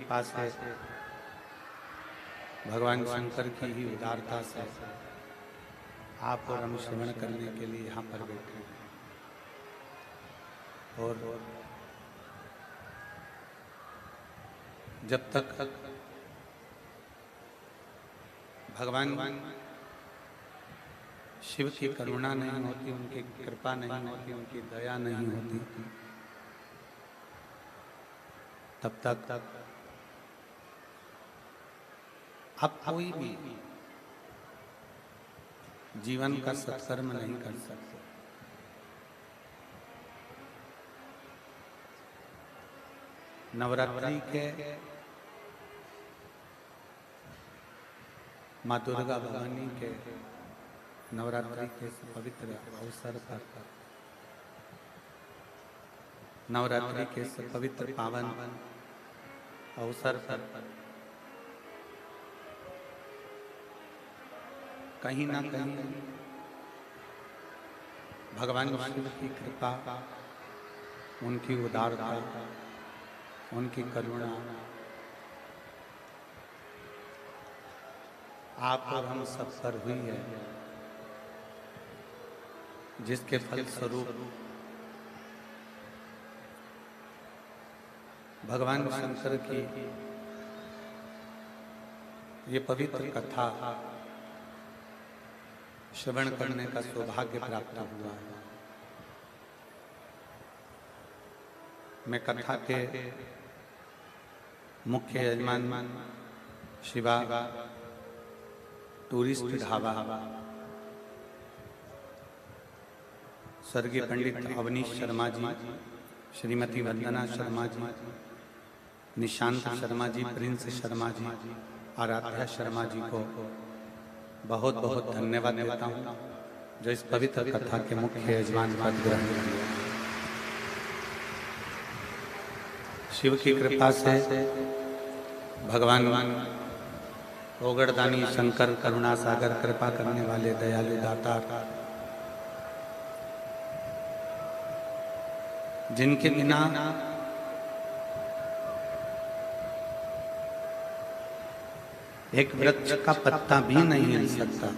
कृपा से, भगवान शंकर की ही उदारता से आप और हम श्रवण करने के लिए यहाँ पर बैठे हैं। और जब तक भगवान शिव की करुणा नहीं होती, उनकी कृपा नहीं होती, उनकी दया नहीं होती, तब तक आप कोई भी जीवन का सत्कर्म नहीं कर सकते। नवरात्रि के माँ दुर्गा भवानी के नवरात्रि के पवित्र अवसर पर, नवरात्रि के पवित्र पावन अवसर पर कहीं ना कहीं भगवान शिव की कृपा, उनकी उदारता, उनकी करुणा आप और हम सब पर हुई है, जिसके फलस्वरूप भगवान शंकर की ये पवित्र कथा श्रवण करने का सौभाग्य प्राप्त हुआ है। मैं कथा के मुख्य यजमान शिवा टूरिस्ट ढाबा, स्वर्गीय पंडित अवनीश शर्मा जी, श्रीमती वंदना शर्मा जी, निशांत शर्मा जी, प्रिंस शर्मा जी, आराध्या शर्मा जी को बहुत बहुत धन्यवाद देता हूँ, जो इस पवित्र कथा के मुख्य यजमान पद ग्रहण किया। शिव की कृपा से भगवान ओगड़दानी शंकर करुणा सागर, कृपा करने वाले दयालु दाता, जिनके बिना एक वृक्ष का पत्ता भी नहीं हिल सकता,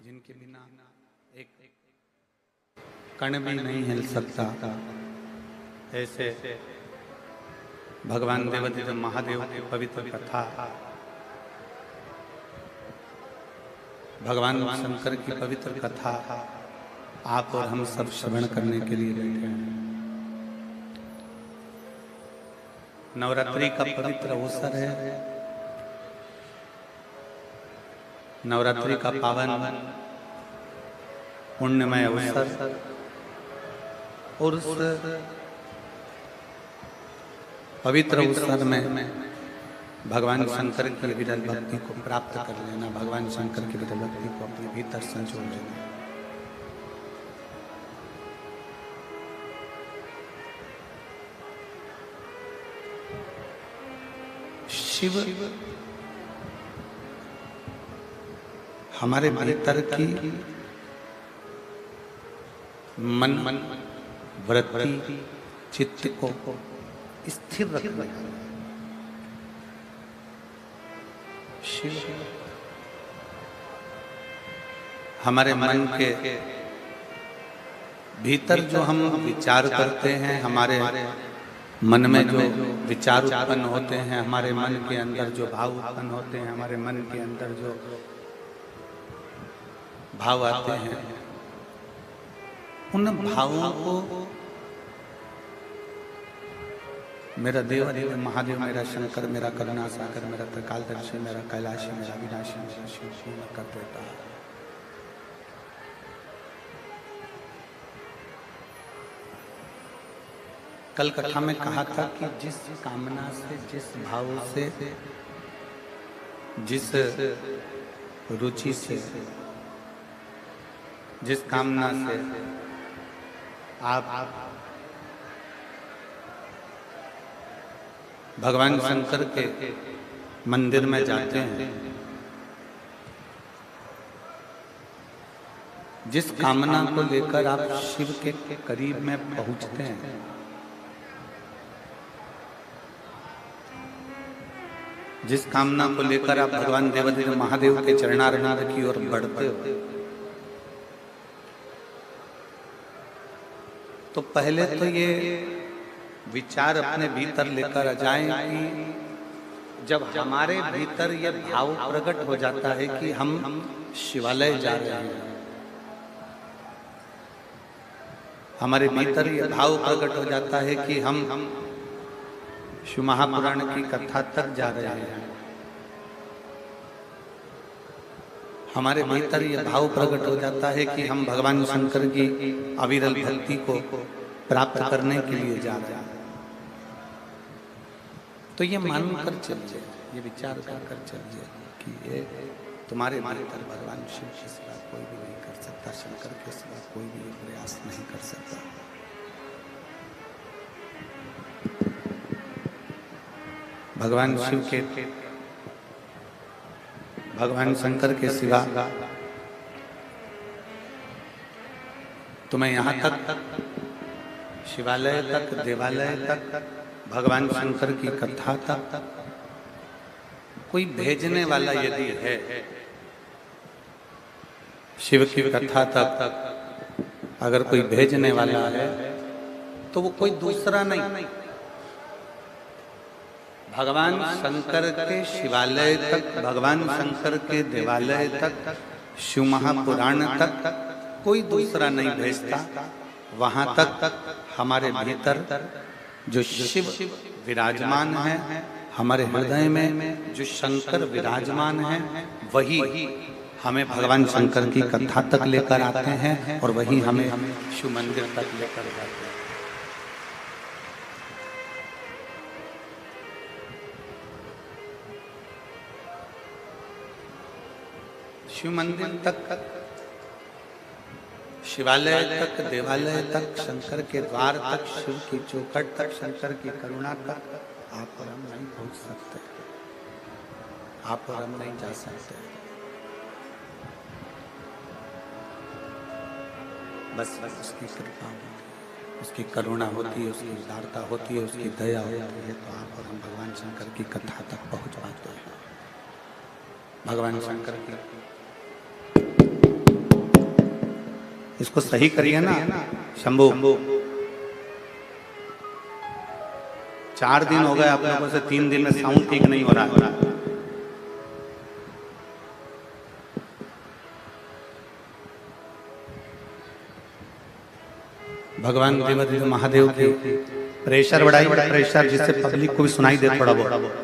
जिनके बिना एक कण भी नहीं हिल सकता, ऐसे भगवान देवाधिदेव महादेव की पवित्र कथा, भगवान शंकर की पवित्र कथा आप और हम सब श्रवण करने के लिए बैठे हैं। नवरात्रि का पवित्र अवसर है, नवरात्रि का पावन पुण्यमय अवसर, और उस पवित्र अवसर में भगवान शंकर की विरल भक्ति को प्राप्त कर लेना, भगवान शंकर की विरल भक्ति को अपने भीतर संजो लेना। शिव हमारे भीतर की मन वृत्ति चित्त को स्थिर रखना। शिव हमारे मन के भीतर जो हम विचार करते हैं, हमारे मन में जो विचार उत्पन्न होते हैं, हमारे मन के अंदर जो भाव उत्पन्न होते हैं, हमारे मन के अंदर जो भाव आते हैं, उन भावों को मेरा देव देव महादेव, मेरा शंकर, मेरा करुणा सागर, मेरा त्रिकालदर्शी, मेरा कैलाशी, मेरा विनाशी, मेरा शिव पूर्ण कर देता है। कल कथा में कहा था कि जिस कामना से, जिस भाव से, जिस रुचि से, जिस कामना से आप भगवान शंकर के मंदिर में जाते हैं, जिस कामना को लेकर आप शिव के करीब में पहुंचते हैं, जिस कामना को लेकर आप भगवान देवाधिदेव महादेव के चरणारविंद की ओर बढ़ते हो, तो पहले तो ये विचार अपने भीतर लेकर आ जाएं कि जब हमारे भीतर ये भाव प्रकट हो जाता है कि हम शिवालय जा रहे हैं, हमारे भीतर ये भाव प्रकट हो जाता है कि हम शिव महापुराण की कथा तक जा रहे हैं, हमारे भीतर ये भाव प्रकट हो जाता है कि हम भगवान शंकर की अविरल भक्ति को प्राप्त करने के लिए जा रहे हैं, तो ये मानकर चलिए, ये विचार कर चलिए कि ये तुम्हारे भीतर भगवान शिव के सिवा कोई भी नहीं कर सकता, शंकर के सिवा कोई भी प्रयास नहीं कर सकता। भगवान शिव के, भगवान शंकर के सिवा तुम्हें यहाँ तक शिवालय तक, देवालय तक, भगवान शंकर की कथा तक कोई भेजने वाला यदि है, शिव की कथा तक अगर कोई भेजने वाला है तो वो कोई दूसरा नहीं, भगवान शंकर के शिवालय तक, भगवान शंकर के देवालय तक, शिव महापुराण तक कोई दूसरा नहीं भेजता। वहां तक हमारे भीतर जो शिव विराजमान है, हमारे हृदय में जो शंकर विराजमान है, वही हमें भगवान शंकर की कथा तक लेकर आते हैं और वही हमें शिव मंदिर तक लेकर जाते हैं। शिव मंदिर तक, शिवालय तक, देवालय तक, शंकर के द्वार तक, शिव की चौखट तक, शंकर की करुणा तक आप और हम नहीं पहुंच सकते, आप और हम नहीं जा सकते। बस उसकी कृपा होती है, उसकी करुणा होती है, उसकी उदारता होती है, उसकी दया होती है, तो आप और हम भगवान शंकर की कथा तक पहुंच पाते हैं। भगवान शंकर की, इसको सही करिए ना शंभू। 4 दिन हो गए आप लोगों से, 3 दिन में साउंड ठीक नहीं हो रहा है। भगवान देवाधिदेव महादेव की प्रेशर बढ़ाई, प्रेशर जिससे पब्लिक को भी सुनाई दे थोड़ा बहुत।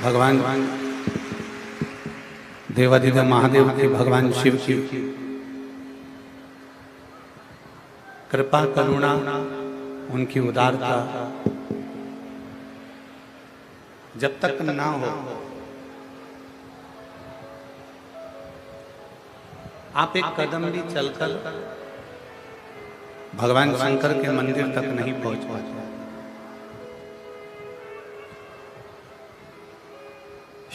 भगवान देवाधिदेव महादेव की, भगवान शिव की कृपा करुणा, उनकी उदारता जब तक ना हो, आप एक कदम भी चलकर भगवान शंकर के मंदिर तक नहीं पहुंच पाते।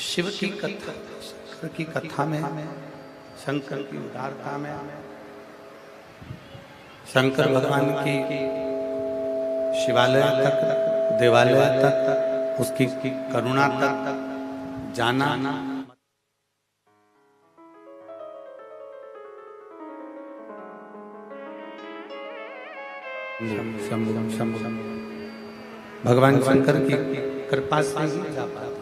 शिव की कथा, शंकर की कथा में, शंकर की उदारता में, शंकर भगवान की शिवालय तक, देवालय तक, उसकी करुणा तक जाना, भगवान शंकर की कृपा से ही जा पाता।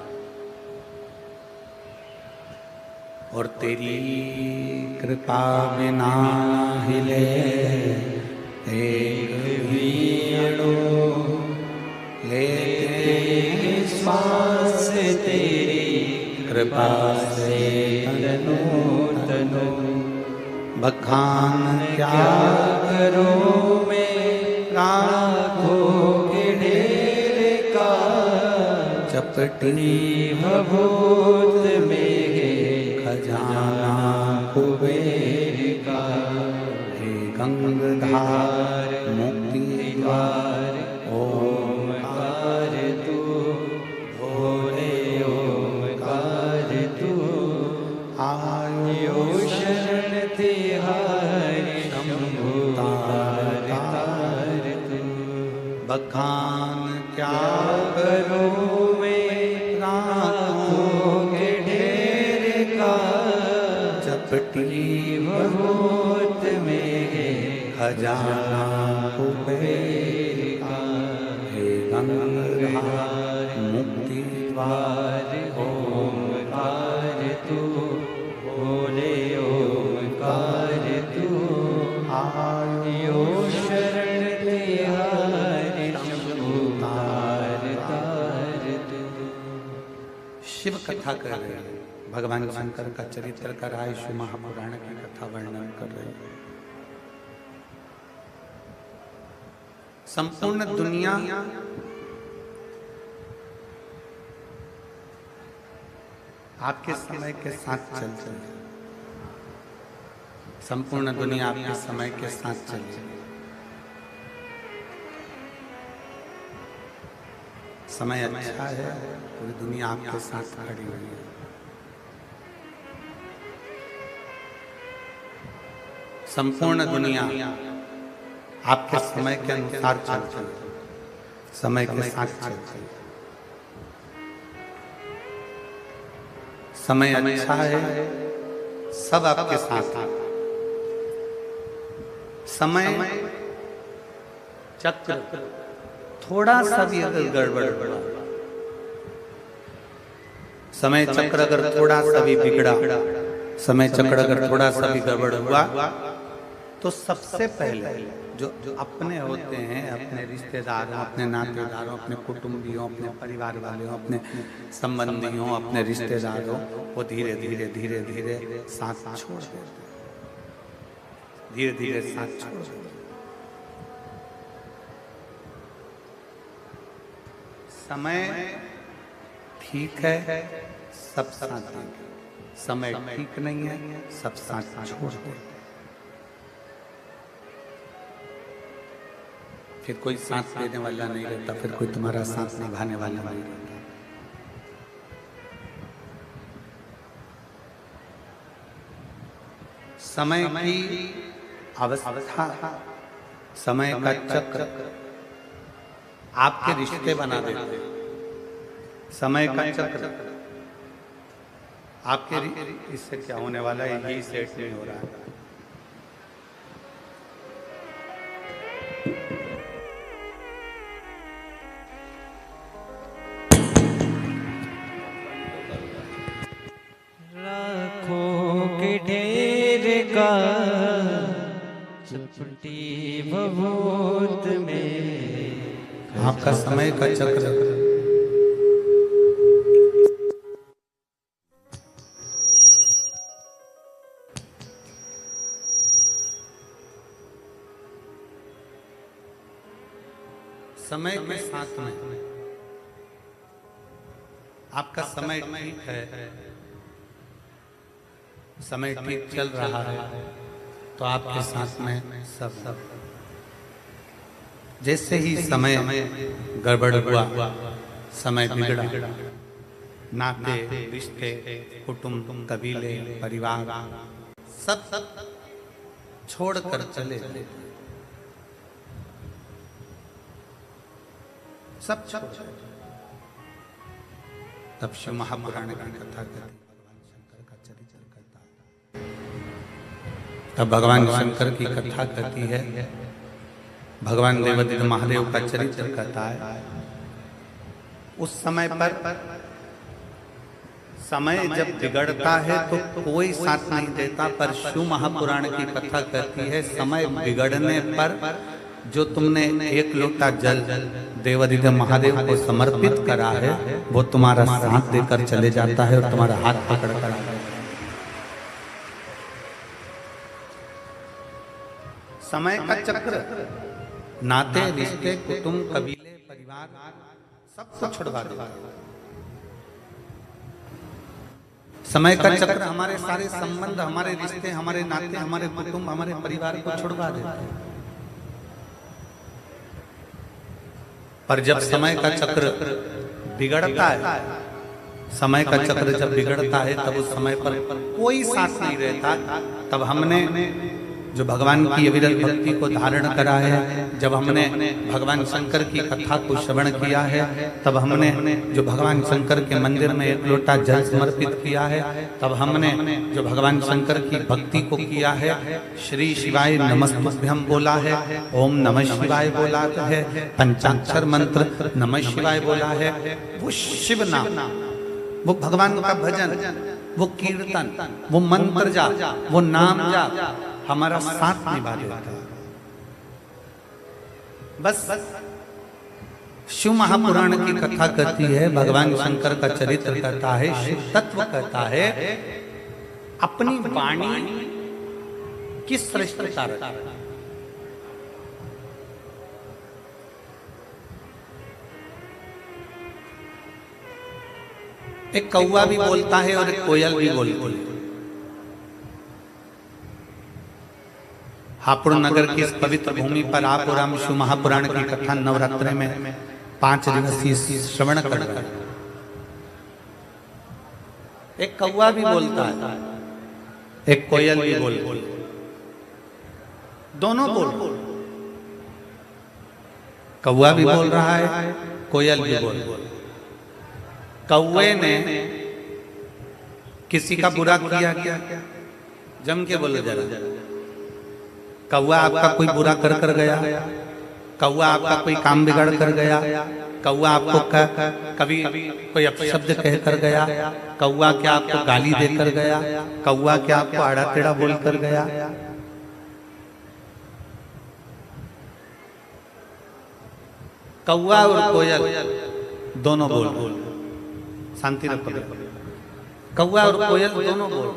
और तेरी कृपा बिना हिले एक भी अणु, लेते श्वास तेरी कृपा से तनु तनु, बखान क्या करो मैं राखों के ढेर का, चपटी भभूत में खजाना कुबेर का, हे गंगाधार मुक्ति द्वार ओमकार तू, भोले ओमकार तू, आयो शरण तिहारी शंभु तारका, बखान क्या करूं मैं रातों के ढेर का, चपटी बहुत में खजाना कुबेर का। हे गंगाधार मुक्ति द्वार ओंकार तू, बोले ओंकार तू, आयो शरण तिहारी शंभुतार तार तू। शिव कथा कर रहे हैं, भगवान शंकर का चरित्र कर रहा है, शिव महापुराण की कथा वर्णन कर रहे हैं। संपूर्ण दुनिया आपके समय के साथ चल रही है। संपूर्ण दुनिया आपके समय के साथ चल रही है। समय अच्छा है, पूरी दुनिया आपके साथ खड़ी हुई है। संपूर्ण दुनिया आपके समय के अनुसार चलती है, समय के साथ चलती है। समय अच्छा है, सब आपके साथ है। समय चक्र थोड़ा सा भी अगर गड़बड़ हुआ, समय चक्र अगर थोड़ा सा भी बिगड़ा, समय चक्र अगर थोड़ा सा भी गड़बड़ हुआ, तो सबसे पहले जो अपने होते हैं, अपने रिश्तेदारों, अपने नातेदारों, अपने कुटुंबियों, अपने परिवार वालों, अपने संबंधियों, अपने रिश्तेदारों, वो धीरे धीरे धीरे धीरे साथ छोड़ देते, धीरे धीरे साथ छोड़ देते। समय ठीक है, सब साथ देंगे। समय ठीक नहीं है, सब साथ छोड़ देंगे। फिर कोई साथ देने वाला नहीं रहता, फिर कोई तुम्हारा साथ निभाने वाला नहीं रहता। समय की अवस्था, समय का चक्र आपके रिश्ते बना देते। समय का चक्र आपके, इससे क्या होने वाला है, यही सेट नहीं हो रहा है। का चपटी भभूत में आपका समय का चक्र समय के साथ में आपका समय ठीक है, समय ठीक चल रहा है, तो आपके साथ में सब जैसे ही समय गड़बड़ हुआ, समय बिगड़ा, नाते रिश्ते कुटुंब कबीले परिवार सब छोड़कर चले गए, सब छोड़। तब शिव महापुराण की कथा करती, तब भगवान शंकर की कथा कहती है, भगवान देवादित्य महादेव का चरित्र कहता है। उस समय पर समय जब बिगड़ता है तो कोई साथ नहीं देता, पर शिव महापुराण की कथा कहती है समय बिगड़ने पर जो तुमने एक लोटा जल देवादित्य महादेव को समर्पित करा है, वो तुम्हारा साथ देकर चले जाता है और तुम्हारा हाथ पकड़ कर आता है। समय का चक्र नाते रिश्ते कुटुंब कबीले परिवार सबको छुड़वा देता है। समय का चक्र हमारे सारे संबंध, हमारे रिश्ते, हमारे नाते, हमारे कुटुंब, हमारे परिवार को छुड़वा देता है। पर जब समय का चक्र बिगड़ता है, समय का चक्र जब बिगड़ता है, तब उस समय पर कोई साथ नहीं रहता। तब हमने जो भगवान की अविरत भक्ति को धारण करा है, जब हमने भगवान शंकर की कथा को श्रवण किया है, तब हमने जो भगवान शंकर के मंदिर में एक लोटा जल समर्पित किया है, तब हमने जो भगवान शंकर की भक्ति को किया है, श्री शिवाय नमस्तुभ्यं बोला है, ओम नमः शिवाय बोला है, पंचाक्षर मंत्र नमः शिवाय बोला है, वो शिव नाम, वो भगवान का भजन, वो कीर्तन, वो मंत्र जाप, वो नाम जाप हमारा साथ निभा देता है। बस शिव महापुराण की कथा कहती है, भगवान शंकर का चरित्र कहता है, शिव तत्व कहता है, अपनी वाणी की श्रेष्ठता रखता है। एक कौवा भी बोलता है और एक कोयल भी बोलती है। हापुड़ नगर की इस पवित्र भूमि पर आप और हम शिव महापुराण की कथा नवरात्रि में 5 दिवसीय श्रवण कर रहे हैं। एक कौवा भी बोलता है, एक कोयल भी बोलती है, दोनों बोल, कौवा भी बोल रहा है, कोयल भी बोल रहा है। कौवे ने किसी का बुरा किया क्या? जम के बोलो जरा। कौवा आपका कोई बुरा कर गया? कौवा आपका कोई काम बिगाड़ कर गया? कौवा आपको कभी कोई अपशब्द कह कर गया? कौवा क्या आपको गाली देकर गया? कौवा क्या आपको आड़ा टेढ़ा बोल कर गया? कौवा और कोयल दोनों बोल, शांति रखो। कौवा और कोयल दोनों बोल।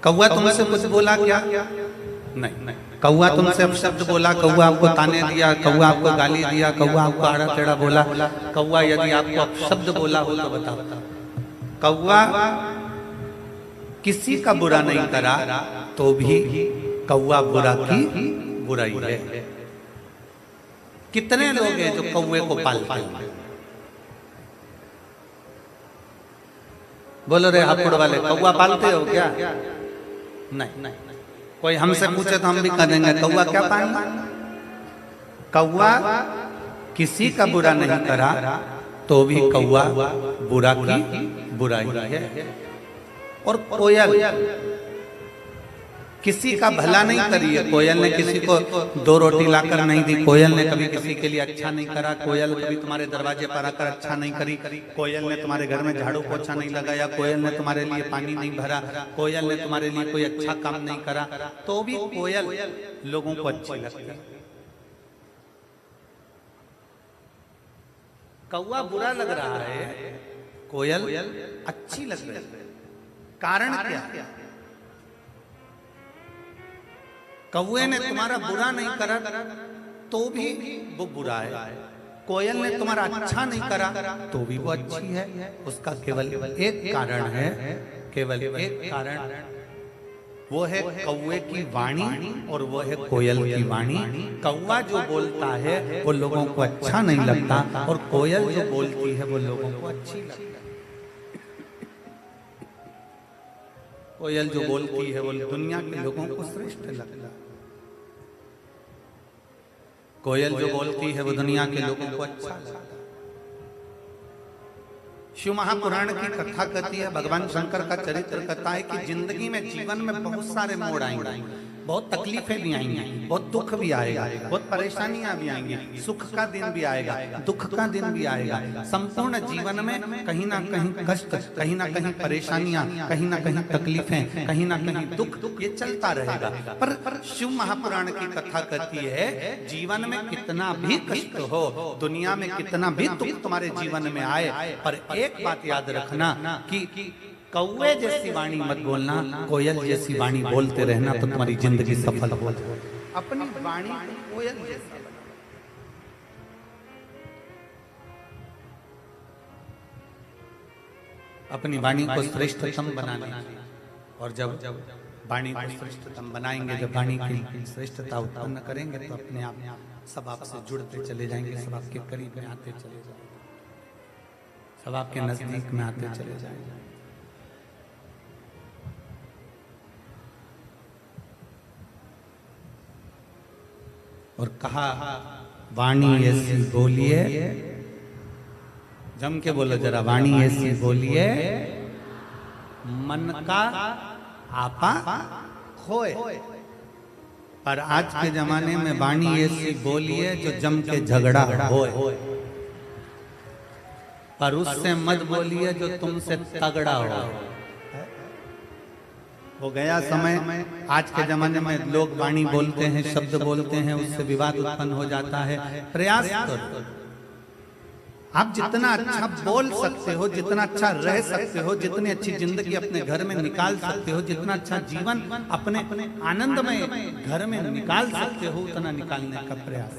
कौवा तुमसे कुछ बोला क्या? नहीं। कौवा तुमसे अपशब्द बोला, कौवा आपको ताने दिया, कौवा आपको गाली दिया, कौवा आपको आड़ा टेढ़ा बोला? कौवा यदि आपको अपशब्द बोला हो तो बताओ। कौवा किसी का बुरा नहीं करा तो भी कौवा बुरा की बुराई है। कितने लोग हैं जो कौवे को पालते हैं? बोलो रे हापुड़ वाले, कौवा पालते हो क्या? नहीं। कोई हमसे पूछे तो हम भी कह देंगे कौवा क्या पालना? कौवा किसी का बुरा नहीं करा तो भी कौवा बुरा की बुराई है। और कोयल किसी का भला नहीं करी है। कोयल ने किसी को 2 रोटी लाकर नहीं दी, कोयल ने कभी किसी के लिए अच्छा नहीं करा, कोयल कभी तुम्हारे दरवाजे पर आकर अच्छा नहीं करी, कोयल ने तुम्हारे घर में झाड़ू पोछा नहीं लगाया, कोयल ने तुम्हारे लिए पानी नहीं भरा, कोयल ने तुम्हारे लिए कोई अच्छा काम नहीं करा, तो भी कोयल लोगों को अच्छी लगती है। कौवा बुरा लग रहा है, कोयल अच्छी लग रही है। कारण क्या? कौवे ने तुम्हारा बुरा नहीं करा तो भी वो बुरा है, कोयल ने तुम्हारा अच्छा नहीं करा तो भी वो अच्छी है। उसका केवल एक कारण है, केवल एक कारण, वो है कौवे की वाणी और वो है कोयल की वाणी। कौवा जो बोलता है वो लोगों को अच्छा नहीं लगता और कोयल जो बोलती है वो लोगों को अच्छी लगती है। कोयल जो बोलती है वो दुनिया के लोगों को श्रेष्ठ लगता है। कोयल जो बोलती है वो दुनिया के लोगों को अच्छा लगता है। शिव महापुराण की कथा कहती है, भगवान शंकर का चरित्र कहता है कि जिंदगी में, जीवन में बहुत सारे मोड़ आएंगे, बहुत तकलीफें भी आएंगी, बहुत दुख भी आएगा, बहुत परेशानियां भी आएंगी, सुख का दिन भी आएगा, दुख का दिन भी आएगा। संपूर्ण जीवन में कहीं ना कहीं कष्ट, कहीं ना कहीं परेशानियां, कहीं ना कहीं तकलीफें, कहीं ना कहीं दुख, ये चलता रहेगा। पर शिव महापुराण की कथा कहती है, जीवन में कितना भी कष्ट हो, दुनिया में कितना भी दुख तुम्हारे जीवन में आए, पर एक बात याद रखना कि कौवे जैसी वाणी मत बोलना, कोयल जैसी वाणी बोलते रहना तो तुम्हारी जिंदगी सफल हो। अपनी वाणी कोयल जैसी, अपनी वाणी को श्रेष्ठतम बनाना। और जब वाणी को श्रेष्ठतम बनाएंगे, जब वाणी की श्रेष्ठता उत्पन्न करेंगे तो अपने आप सब आपसे जुड़ते चले जाएंगे, सब आपके करीब में आते चले जाएंगे, सब आपके नजदीक में आते चले जाएंगे। और कहा वाणी ऐसी बोलिए, जम के बोलो जरा, वाणी ऐसी बोलिए मन का आपा खोए। पर आज के जमाने में वाणी ऐसी बोलिए जो जम के झगड़ा होए, पर उससे मत बोलिए जो तुमसे तगड़ा हो। वो गया समय। आज के जमाने में लोग वाणी बोलते हैं, शब्द बोलते हैं, उससे विवाद उत्पन्न हो जाता है। प्रयास करो, आप जितना अच्छा बोल सकते हो, जितना अच्छा रह सकते हो, जितनी अच्छी जिंदगी अपने घर में निकाल सकते हो, जितना अच्छा जीवन अपने आनंदमय घर में निकाल सकते हो, उतना निकालने का प्रयास।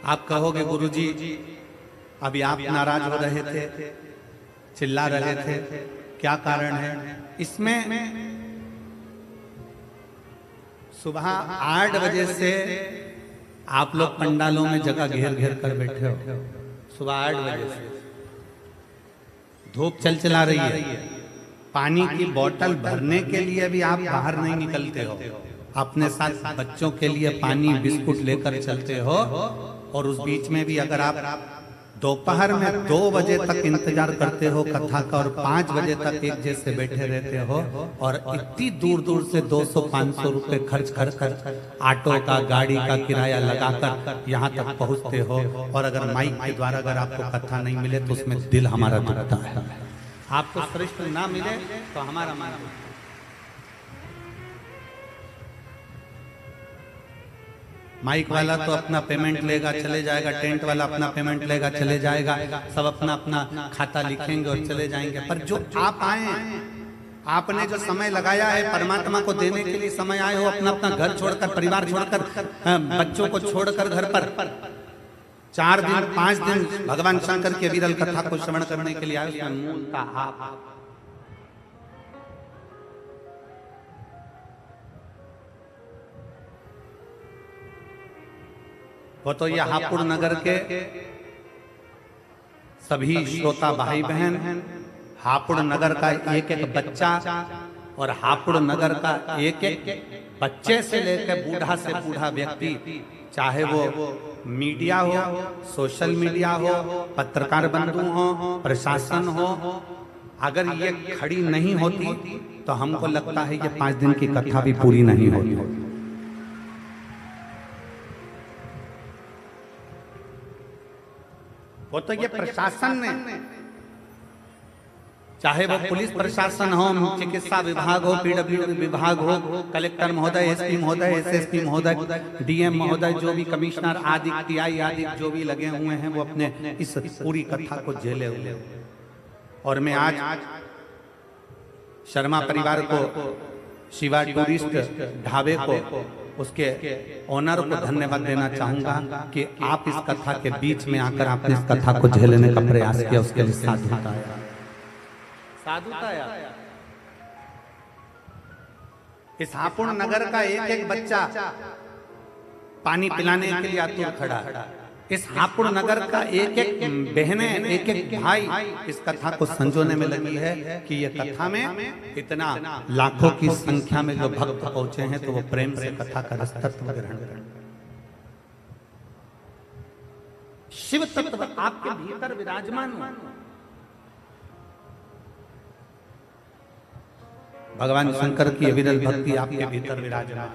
आप कहोगे गुरुजी अभी आप नाराज हो रहे थे, चिल्ला रहे थे, क्या कारण है? इसमें सुबह 8 बजे से आप लोग पंडालों में जगह घेर घेर कर बैठे हो। सुबह 8 बजे से धूप चला रही है, पानी की बोतल भरने के लिए भी आप बाहर नहीं निकलते हो, अपने साथ बच्चों के लिए पानी बिस्कुट लेकर चलते हो। और उस बीच में भी अगर आप दोपहर में 2 बजे तक इंतजार करते हो कथा का और 5 बजे तक एक जैसे बैठे रहते हो, और इतनी दूर दूर से 200-500 रुपए खर्च कर ऑटो का, गाड़ी का किराया लगाकर यहाँ तक पहुँचते हो, और अगर माइक के द्वारा अगर आपको कथा नहीं मिले तो उसमें दिल हमारा दुखता है। आपको श्रेष्ठ ना मिले तो हमारा मन। माइक वाला तो अपना पेमेंट लेगा चले जाएगा, टेंट वाला अपना पेमेंट लेगा चले जाएगा, सब अपना अपना खाता लिखेंगे और चले जाएंगे। पर जो आप आए, आपने जो समय लगाया है परमात्मा को देने के लिए समय आए हो, अपना अपना घर छोड़कर, परिवार छोड़कर, बच्चों को छोड़कर घर पर 4 दिन 5 दिन भगवान शंकर के विरल कथा को श्रवण करने के लिए आए, उसमें मूलता आप। वो तो ये हापुड़ नगर के सभी श्रोता भाई बहन, हापुड़ नगर का एक एक बच्चा और हापुड़ नगर का एक एक बच्चे से लेकर बूढ़ा से बूढ़ा व्यक्ति, चाहे वो मीडिया हो, सोशल मीडिया हो, पत्रकार बंधु हो, प्रशासन हो, अगर ये खड़ी नहीं होती तो हमको लगता है ये 5 दिन की कथा भी पूरी नहीं होती। वो तो ये प्रशासन ने, चाहे वो पुलिस प्रशासन हो, चिकित्सा विभाग हो, पीडब्ल्यू विभाग हो, कलेक्टर महोदय, एसपी महोदय, एसएसपी महोदय, डीएम महोदय, जो भी कमिश्नर आदि टीआई आदि जो भी लगे हुए हैं, वो अपने इस पूरी कथा को झेले हुए। और मैं आज शर्मा परिवार को, शिवा टूरिस्ट ढाबे को, उसके ओनर को धन्यवाद देना चाहूंगा कि आप इस कथा के बीच में आकर आपने इस कथा को झेलने का प्रयास किया, उसके लिए साधुता आया, साधुता आया। इस हापुड़ नगर का एक एक बच्चा पानी पिलाने के लिए आतुर खड़ा है। इस हापुड़ नगर का एक एक बहने, एक एक भाई इस कथा को संजोने में लगी है कि ये कथा में इतना लाखों की संख्या में जो भक्त पहुंचे हैं, तो वो प्रेम से कथा का रसतत्व ग्रहण करें। शिव तत्व आपके भीतर विराजमान हो, भगवान शंकर की विरल भक्ति आपके भीतर विराजमान,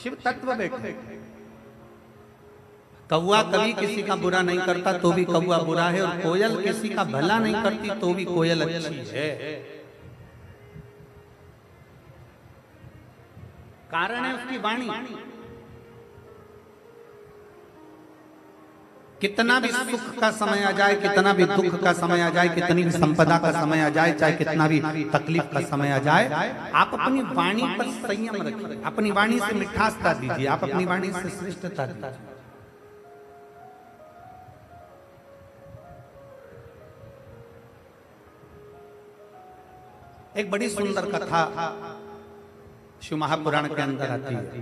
शिव तत्व बैठे। कौआ कभी किसी का बुरा नहीं करता तो भी कौआ बुरा है, और कोयल किसी का भला नहीं करती तो भी कोयल अच्छी है। कारण है उसकी वाणी। कितना भी सुख का समय आ जाए, कितना भी दुख का समय आ जाए, कितनी भी संपदा का समय आ जाए, चाहे कितना भी तकलीफ का समय आ जाए, आप अपनी वाणी पर संयम रखिए, अपनी वाणी से मिठासता दीजिए, आप अपनी वाणी से श्रेष्ठता दीजिए। एक बड़ी सुंदर कथा शिव महापुराण के अंदर आती है।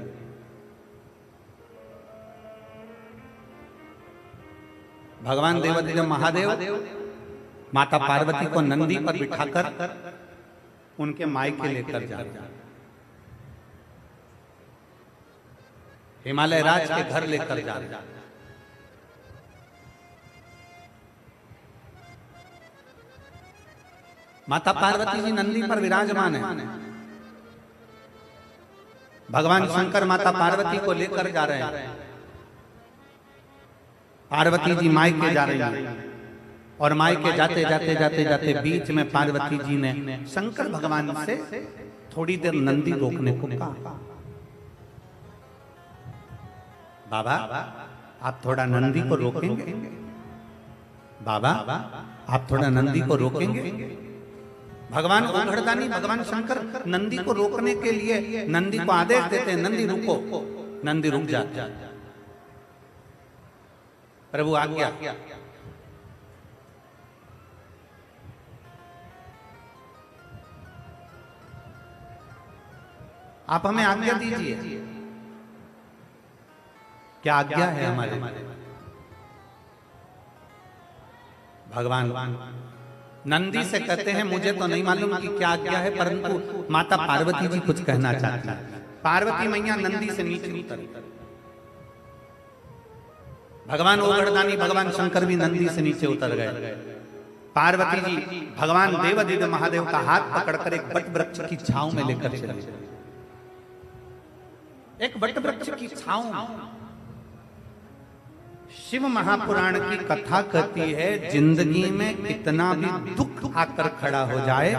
भगवान देवाधिदेव महादेव माता पार्वती को नंदी पर बिठाकर उनके मायके लेकर जा रहे हैं, हिमालय राज के घर लेकर जा रहे हैं। माता पार्वती जी नंदी पर विराजमान है। भगवान शंकर माता पार्वती को लेकर जा रहे हैं। पार्वती जी मायके जा रही हैं और मायके जाते जाते जाते जाते बीच में पार्वती जी ने शंकर भगवान से थोड़ी देर नंदी रोकने को कहा। बाबा आप थोड़ा नंदी को रोकेंगे? बाबा आप थोड़ा नंदी को रोकेंगे? भगवान ओघड़दानी भगवान शंकर नंदी को रोकने के लिए नंदी को आदेश देते हैं, नंदी रुको। नंदी रुक जाता है। प्रभु आज्ञा। आप हमें आज्ञा दीजिए। क्या आज्ञा है हमारे? भगवान नंदी से कहते हैं मुझे तो नहीं मालूम कि क्या आज्ञा है, परंतु माता पार्वती जी कुछ कहना चाहती है। पार्वती मैया नंदी से नीचे उतरी। भगवान ओघड़दानी भगवान शंकर भी नंदी से नीचे उतर गए। पार्वती जी भगवान देवाधिदेव महादेव का हाथ पकड़कर एक बट वृक्ष की छांव में लेकर चले। एक बट वृक्ष की छांव। शिव महापुराण की कथा कहती है जिंदगी में कितना भी दुख आकर खड़ा हो जाए,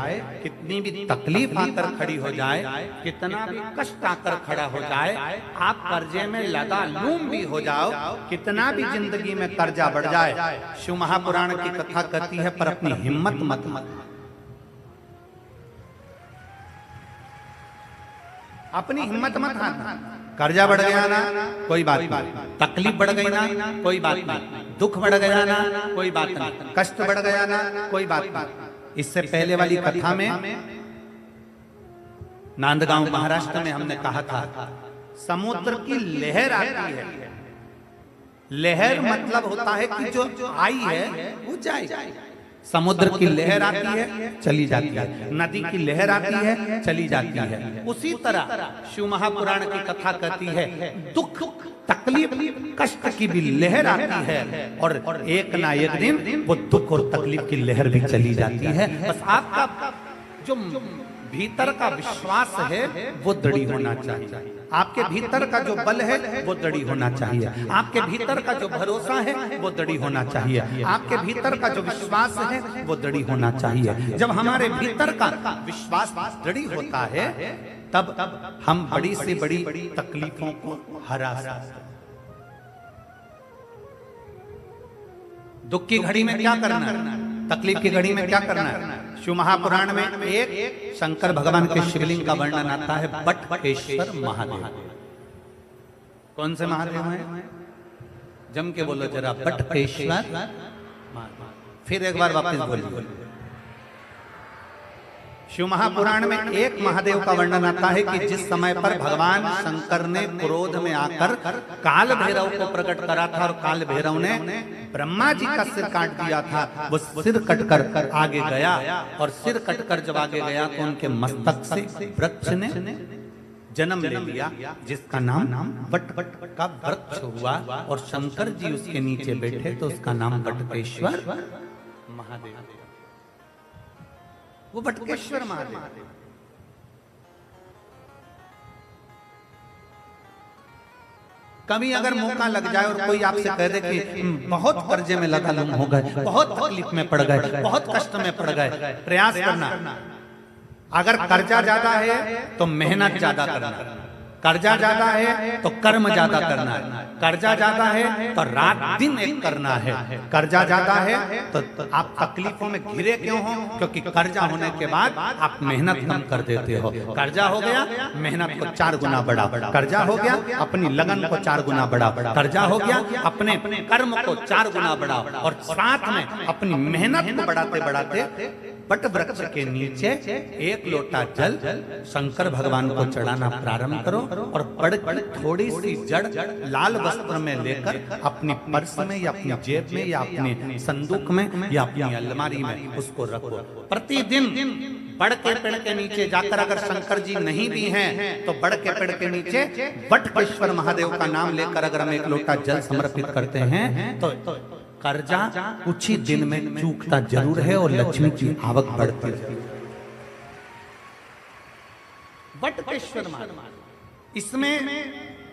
कितनी भी तकलीफ आकर खड़ी हो जाए, कितना भी कष्ट आकर खड़ा हो जाए, आप कर्जे में लगा लूम भी हो जाओ, कितना भी जिंदगी में कर्जा बढ़ जाए, शिव महापुराण की कथा कहती है पर अपनी हिम्मत मत अपनी हिम्मत मत हारना। कर्जा बढ़ गया ना कोई बात नहीं, तकलीफ बढ़ गई ना कोई बात नहीं, दुख बढ़ गया ना कोई बात नहीं, कष्ट बढ़ गया ना कोई बात नहीं। इससे पहले वाली कथा में नांदगांव महाराष्ट्र में हमने कहा था समुद्र की लहर आती है। लहर मतलब होता है कि जो आई है वो जाएगी। समुद्र की लहर आती है चली जाती है, नदी की लहर आती है चली जाती है। उसी तरह शिव महापुराण की कथा कहती है दुख तकलीफ कष्ट की भी लहर आती है और एक ना एक दिन वो दुख और तकलीफ की लहर भी चली जाती है। बस आपका जो भीतर का विश्वास है वो दृढ़ होना चाहिए। आपके भीतर का जो बल है वो दृढ़ होना चाहिए। आपके भीतर का जो भरोसा है वो दृढ़ होना चाहिए। आपके भीतर का जो विश्वास है वो दृढ़ होना चाहिए। जब हमारे भीतर का विश्वास दृढ़ होता है तब हम बड़ी से बड़ी तकलीफों को हरा सकते हैं। दुख की घड़ी में क्या करना है, तकलीफ की घड़ी में क्या करना है? शिव महापुराण में एक शंकर भगवान के शिवलिंग का वर्णन आता है बटकेश्वर महादेव। कौन से महादेव हैं? जम के बोलो जरा, बटकेश्वर। फिर एक बार वापस बोलिए। शिव महापुराण में एक महादेव का वर्णन आता है कि जिस समय पर भगवान शंकर ने क्रोध में आकर काल भैरव को प्रकट करा था और काल भैरव ने ब्रह्मा जी का सिर काट दिया था, वो सिर कटकर आगे गया और सिर कटकर जब आगे गया तो उनके मस्तक से वृक्ष ने जन्म ले लिया जिसका नाम बट का वृक्ष हुआ और शंकर जी उसके नीचे बैठे तो उसका नाम बटकेश्वर महादेव। वो बटकेश्वर महादेव। कभी अगर मौका लग जाए और कोई आपसे कह दे कि बहुत कर्जे में लगा लूम हो गए, बहुत तकलीफ में पड़ गए, बहुत कष्ट में पड़ गए, प्रयास करना। अगर कर्जा ज्यादा है तो मेहनत ज्यादा करना, कर्जा ज्यादा है तो कर्म ज्यादा करना है, कर्जा ज्यादा है तो रात दिन एक करना है, कर्जा ज्यादा है तो आप तकलीफों में घिरे क्यों हो? क्योंकि कर्जा होने के बाद आप मेहनत कम कर देते हो। कर्जा हो गया मेहनत को 4 गुना बढ़ा, कर्जा हो गया अपनी लगन को 4 गुना बढ़ा, कर्जा हो गया अपने कर्म को 4 गुना बढ़ा और साथ में अपनी मेहनत को बढ़ाते बढ़ाते बट वृक्ष के नीचे एक लोटा जल शंकर भगवान को चढ़ाना प्रारंभ करो और बड़ की थोड़ी सी जड़ लाल वस्त्र में लेकर अपनी पर्स में या अपनी जेब में या अपने संदूक में या अपनी अलमारी में उसको रखो। प्रतिदिन बड़ के पेड़ के नीचे जाकर अगर शंकर जी नहीं भी हैं तो बड़ के पेड़ के नीचे बटकेश्वर महादेव का नाम लेकर अगर हम एक लोटा जल समर्पित करते हैं तो कर्जा कुछ ही दिन में चूकता जरूर है और लक्ष्मी की आवक बढ़ती है। बटकेश्वर महादेव, इसमें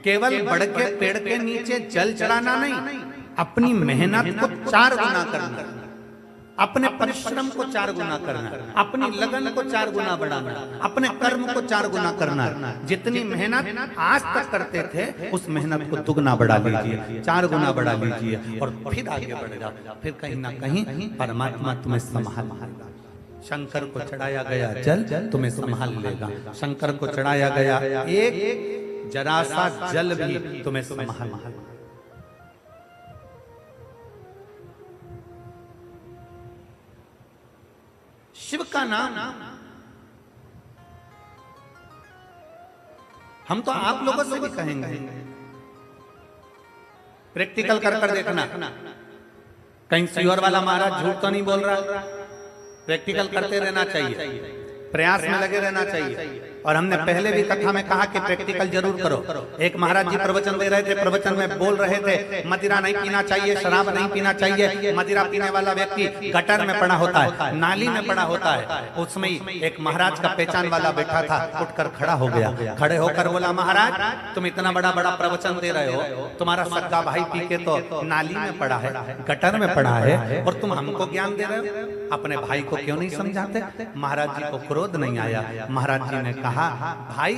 केवल बड़ के पेड़ के नीचे जल चढ़ाना नहीं, अपनी मेहनत को 4 गुना करना, अपने परिश्रम को 4 गुना करना, अपनी लगन को 4 गुना बढ़ाना, अपने कर्म को 4 गुना करना। जितनी मेहनत आज तक करते थे उस मेहनत को दुगना बढ़ा लीजिए, 4 गुना बढ़ा लीजिए और फिर आगे बढ़ जाओ। फिर कहीं ना कहीं परमात्मा तुम्हें संभाल लेगा। शंकर को चढ़ाया गया जल तुम्हें संभाल लेगा। शंकर को चढ़ाया गया एक जरा सा जल भी तुम्हें संभाल लेगा। शिव का नाम हम तो आप लोगों से भी कहेंगे, प्रैक्टिकल कर कर देखना। कहीं सीहोर वाला महाराज झूठ तो नहीं बोल रहा। प्रैक्टिकल करते रहना चाहिए, प्रयास में लगे रहना चाहिए। और हमने पहले भी कथा में कहा कि प्रैक्टिकल जरूर करो। एक महाराज जी प्रवचन दे रहे थे, प्रवचन में बोल रहे थे मदिरा नहीं पीना चाहिए, शराब नहीं पीना चाहिए। मदिरा पीने वाला व्यक्ति गटर में पड़ा होता है, नाली में पड़ा होता है। उसमें एक महाराज का पहचान वाला बैठा था, उठकर खड़ा हो गया। खड़े होकर बोला, महाराज तुम इतना बड़ा बड़ा प्रवचन दे रहे हो, तुम्हारा सगा भाई पी के तो नाली में पड़ा है, गटर में पड़ा है, और तुम हमको ज्ञान दे रहे हो। अपने भाई को क्यों नहीं समझाते? महाराज जी को क्रोध नहीं आया। महाराज जी ने कहा, भाई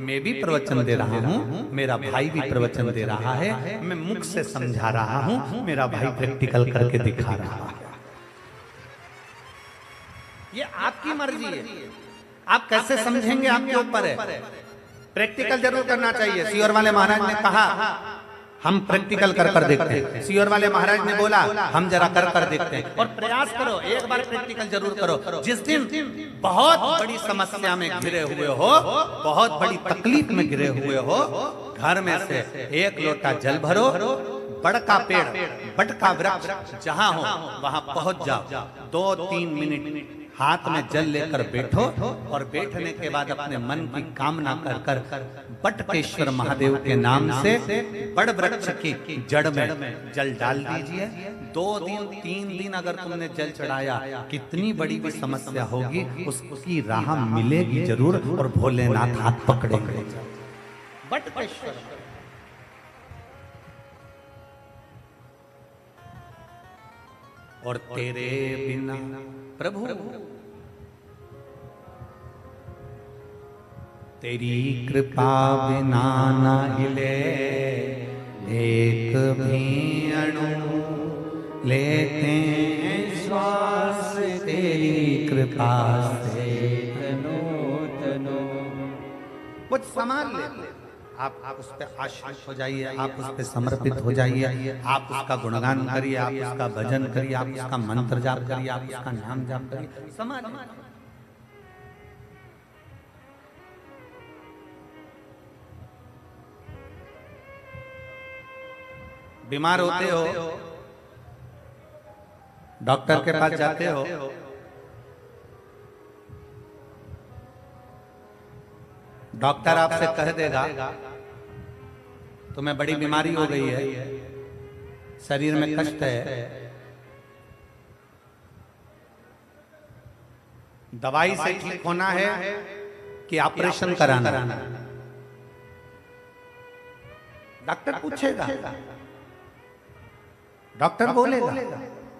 मैं भी प्रवचन दे रहा हूँ, मेरा भाई भी प्रवचन दे रहा है, मैं मुख से समझा रहा हूँ, मेरा भाई प्रैक्टिकल करके दिखा रहा है। ये आपकी मर्जी है, आप कैसे समझेंगे आपके ऊपर है। प्रैक्टिकल जरूर करना चाहिए। सीहोर वाले महाराज ने कहा हम प्रैक्टिकल कर कर देखते हैं। सीहोर वाले महाराज ने बोला हम जरा कर कर देखते हैं। और प्रयास करो, एक बार प्रैक्टिकल जरूर करो। जिस दिन बहुत बड़ी समस्या में घिरे हुए हो, बहुत बड़ी तकलीफ में घिरे हुए हो, घर में से एक लोटा जल भरो, बड़ का पेड़, बड़ का वृक्ष जहां हो वहां पहुंच जाओ। 2-3 मिनट हाथ में जल लेकर बैठो और बैठने के बाद अपने मन की कामना कर कर बटकेश्वर महादेव के नाम से बड़ वृक्ष की जड़ में जल डाल दीजिए। 2 दिन 3 दिन अगर तुमने जल चढ़ाया, कितनी बड़ी भी समस्या होगी उसकी राह मिलेगी जरूर और भोलेनाथ हाथ पकड़ेंगे। बटकेश्वर और तेरे बिना प्रभु तेरी कृपा बिना ना हिले एक भी अणु, लेते हैं श्वास तेरी कृपा से तनो तनो। कुछ संभाल ले, आप उस पर आश्रित हो जाइए, आप उस पर समर्पित हो जाइए, आप उसका गुणगान करिए, आप उसका भजन करिए, आप उसका मंत्र जाप करिए, आप उसका नाम जाप करिए। समाज बीमार होते हो, डॉक्टर के पास जाते हो, डॉक्टर आपसे कह देगा तुम्हें बड़ी बीमारी हो गई है, शरीर में कष्ट है, दवाई से ठीक होना है कि ऑपरेशन कराना। डॉक्टर पूछेगा, डॉक्टर बोलेगा